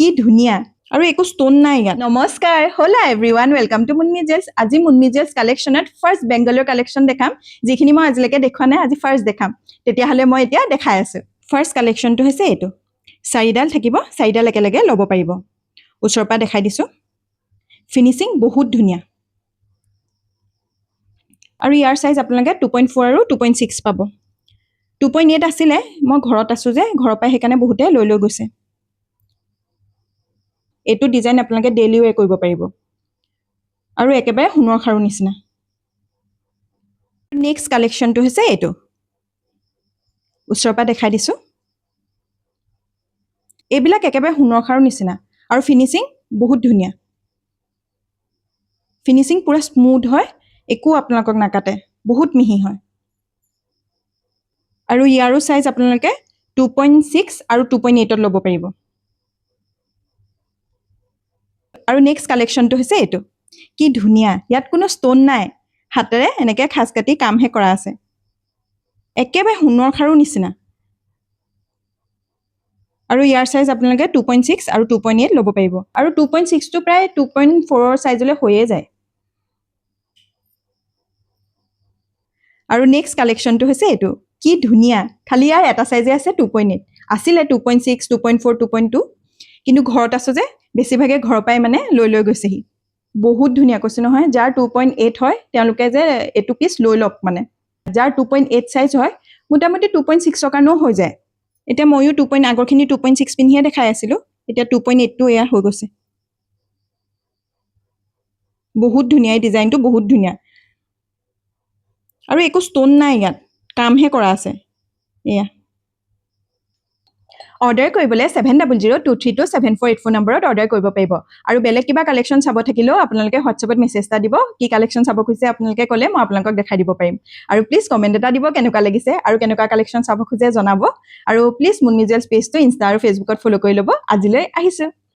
কি ধুনীয়া আৰু একো ষ্টোন নাই ইয়াত নমস্কাৰ হলা এভৰিৱান ওয়েলকাম টু মুন্নি জেলছ আজি মুন্নি জেলছ কালেকশ্যনত ফাৰ্ষ্ট বেংগলৰ কালেকশ্যন দেখাম যিখিনি মই আজিলৈকে দেখুৱা নাই আজি ফাৰ্ষ্ট দেখাম তেতিয়াহ'লে মই এতিয়া দেখাই আছো ফাৰ্ষ্ট কালেকশ্যনটো হৈছে এইটো চাৰিডাল থাকিব চাৰিডাল একেলগে ল'ব পাৰিব ওচৰৰ পৰা দেখাই দিছো ফিনিচিং বহুত ধুনীয়া আৰু ইয়াৰ সাইজ আপোনালোকে 2.4 আৰু 2.6 পাব 2.8 আছিলে মই ঘৰত আছো যে ঘৰৰ পৰা সেইকাৰণে বহুতে লৈ গৈছে এইটো ডিজাইন আপোনালোকে ডেইলি ওয়্যাৰ কৰিব পাৰিব আৰু একেবাৰে সোণৰ খাৰু নিচিনা নেক্সট কালেকশ্যনটো হৈছে এইটো ওচৰৰ পৰা দেখাই দিছো এইবিলাক একেবাৰে সোণৰ খাৰু নিচিনা আৰু ফিনিচিং বহুত ধুনীয়া ফিনিচিং পুৰা স্মুথ হয় একো আপোনালোকক নাকাটে বহুত মিহি হয় আৰু ইয়াৰো সাইজ আপোনালোকে 2.6 আৰু 2.8 ত ল'ব পাৰিব আৰু নেক্সট কালেকশ্যনটো হৈছে এইটো কি ধুনীয়া ইয়াত কোনো ষ্টোন নাই হাতেৰে এনেকৈ খাস কাটি কামহে কৰা আছে একেবাৰে সোণৰ খাৰু নিচিনা আৰু ইয়াৰ সাইজ আপোনালোকে 2.6 আৰু 2.8 ল'ব পাৰিব আৰু 2.6 টো প্ৰায় 2.4 ৰ সাইজলৈ হৈয়ে যায় আৰু নেক্সট কালেকশ্যনটো হৈছে এইটো কি ধুনীয়া খালি ইয়াৰ এটা সাইজে আছে 2.8 আছিলে 2.6 2.4 2.2 কিন্তু ঘৰত আছো যে বেছিভাগে ঘৰৰ পাই মানে লৈ গৈছেহি বহুত ধুনীয়া কৈছে নহয় যাৰ 2.8 হয় তেওঁলোকে যে এটু পিস লৈ লক মানে যাৰ 2.8 সাইজ হয় মোটামুটি 2.6 ৰ কাৰণেও হৈ যায় এতিয়া ময়ো 2. আগৰখিনি 2.6 পিনহিয়ে দেখাই আছিলো এতিয়া 2.8 টো এয়া হৈ গৈছে বহুত ধুনীয়া এই ডিজাইনটো বহুত ধুনীয়া আৰু একো ষ্টোন নাই ইয়াত কামহে কৰা আছে এয়া অৰ্ডাৰ কৰিবলৈ 7002327484 নম্বৰত অৰ্ডাৰ কৰিব পাৰিব আৰু বেলেগ কিবা কালেকশ্যন চাব থাকিলেও আপোনালোকে হোৱাটছএপত মেছেজ এটা দিব কি কালেকশ্যন চাব খুজিছে আপোনালোকে ক'লে মই আপোনালোকক দেখাই দিব পাৰিম আৰু প্লিজ কমেন্ট এটা দিব কেনেকুৱা লাগিছে আৰু কেনেকুৱা কালেকশ্যন চাব খুজে জনাব আৰু প্লিজ মুন্নি জেলছ পেজটো ইনষ্টা আৰু ফেচবুকত ফলো কৰি ল'ব আজিলৈ আহিছো